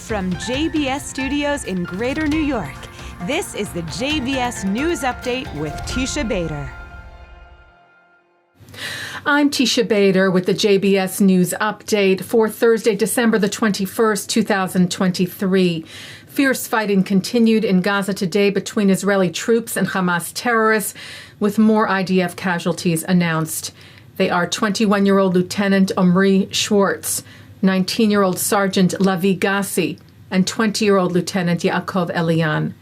From JBS Studios in Greater New York, this is the JBS News Update with Teisha Bader. I'm Teisha Bader with the JBS News Update for Thursday, December the 21st, 2023. Fierce fighting continued in Gaza today between Israeli troops and Hamas terrorists, with more IDF casualties announced. They are 21-year-old Lieutenant Omri Schwartz, 19-year-old Sergeant Lavi Gassi, and 20-year-old Lieutenant Yaakov Elian.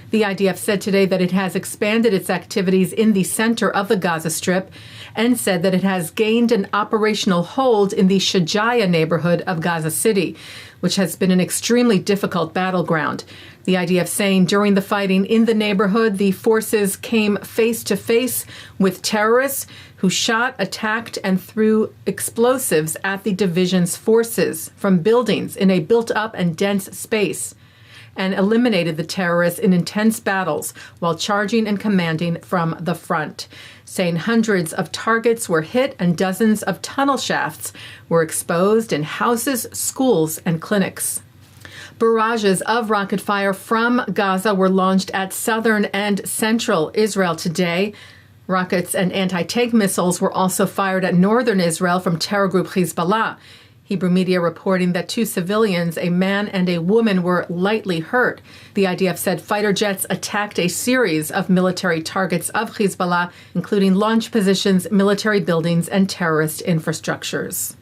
The IDF said today that it has expanded its activities in the center of the Gaza Strip and said that it has gained an operational hold in the Shajaya neighborhood of Gaza City, which has been an extremely difficult battleground. The IDF saying during the fighting in the neighborhood, the forces came face to face with terrorists who shot, attacked, and threw explosives at the division's forces from buildings in a built-up and dense space, and eliminated the terrorists in intense battles while charging and commanding from the front, saying hundreds of targets were hit and dozens of tunnel shafts were exposed in houses, schools, and clinics. Barrages of rocket fire from Gaza were launched at southern and central Israel today. Rockets and anti-tank missiles were also fired at northern Israel from terror group Hezbollah. Hebrew media reporting that two civilians, a man and a woman, were lightly hurt. The IDF said fighter jets attacked a series of military targets of Hezbollah, including launch positions, military buildings, and terrorist infrastructures.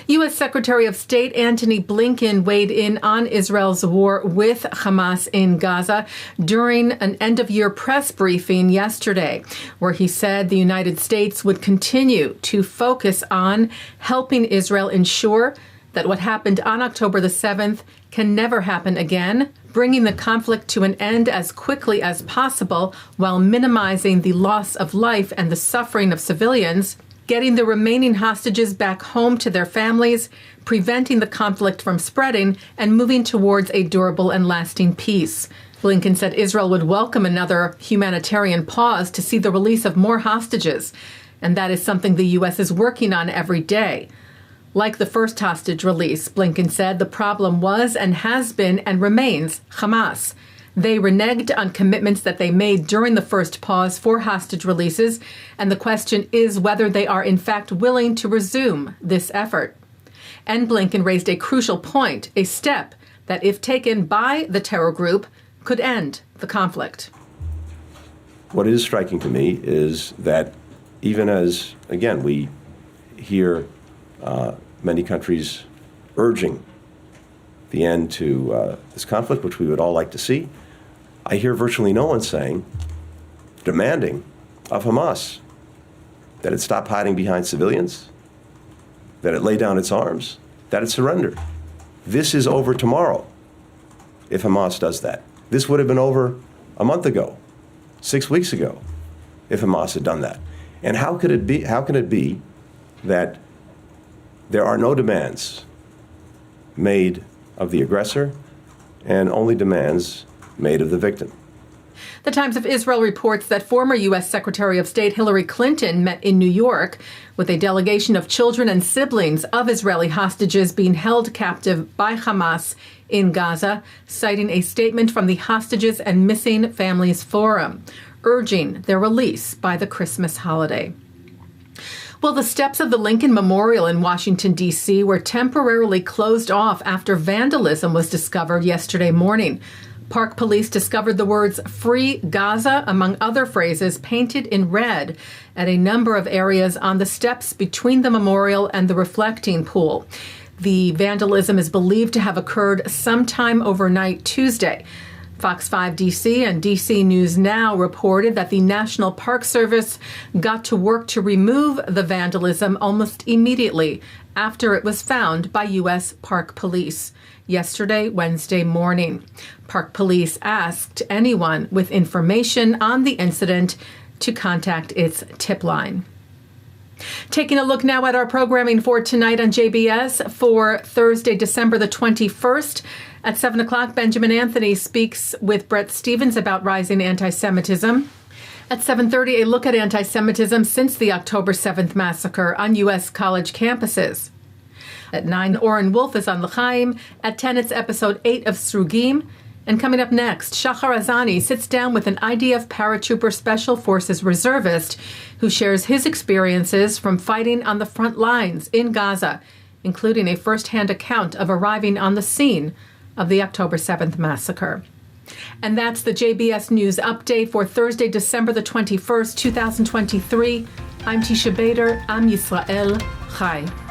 U.S. Secretary of State Antony Blinken weighed in on Israel's war with Hamas in Gaza during an end-of-year press briefing yesterday, where he said the United States would continue to focus on helping Israel ensure that what happened on October the 7th can never happen again, bringing the conflict to an end as quickly as possible while minimizing the loss of life and the suffering of civilians, getting the remaining hostages back home to their families, preventing the conflict from spreading, and moving towards a durable and lasting peace. Blinken said Israel would welcome another humanitarian pause to see the release of more hostages, and that is something the U.S. is working on every day. Like the first hostage release, Blinken said the problem was and has been and remains Hamas. They reneged on commitments that they made during the first pause for hostage releases, and the question is whether they are in fact willing to resume this effort. And Blinken raised a crucial point, a step that, if taken by the terror group, could end the conflict. What is striking to me is that even as, again, we hear many countries urging the end to this conflict, which we would all like to see, I hear virtually no one saying, demanding of Hamas that it stop hiding behind civilians, that it lay down its arms, that it surrender. This is over tomorrow if Hamas does that. This would have been over a month ago, 6 weeks ago, if Hamas had done that. And how can it be that there are no demands made of the aggressor and only demands made of the victim? The Times of Israel reports that former U.S. Secretary of State Hilary Clinton met in New York with a delegation of children and siblings of Israeli hostages being held captive by Hamas in Gaza, citing a statement from the Hostages and Missing Families Forum, urging their release by the Christmas holiday. Well, the steps of the Lincoln Memorial in Washington, D.C. were temporarily closed off after vandalism was discovered yesterday morning. Park police discovered the words "Free Gaza," among other phrases, painted in red at a number of areas on the steps between the memorial and the reflecting pool. The vandalism is believed to have occurred sometime overnight Tuesday. Fox 5 DC and DC News Now reported that the National Park Service got to work to remove the vandalism almost immediately after it was found by U.S. Park Police yesterday, Wednesday morning. Park Police asked anyone with information on the incident to contact its tip line. Taking a look now at our programming for tonight on JBS for Thursday, December the 21st. At 7 o'clock, Benjamin Anthony speaks with Brett Stevens about rising antisemitism. At 7:30, a look at antisemitism since the October 7th massacre on U.S. college campuses. At 9, Orin Wolf is on L'chaim. At 10, it's episode 8 of Srugim. And coming up next, Shahar Azani sits down with an IDF Paratrooper Special Forces reservist who shares his experiences from fighting on the front lines in Gaza, including a first-hand account of arriving on the scene of the October 7th massacre. And that's the JBS News Update for Thursday, December the 21st, 2023. I'm Teisha Bader. Am Yisrael Chai.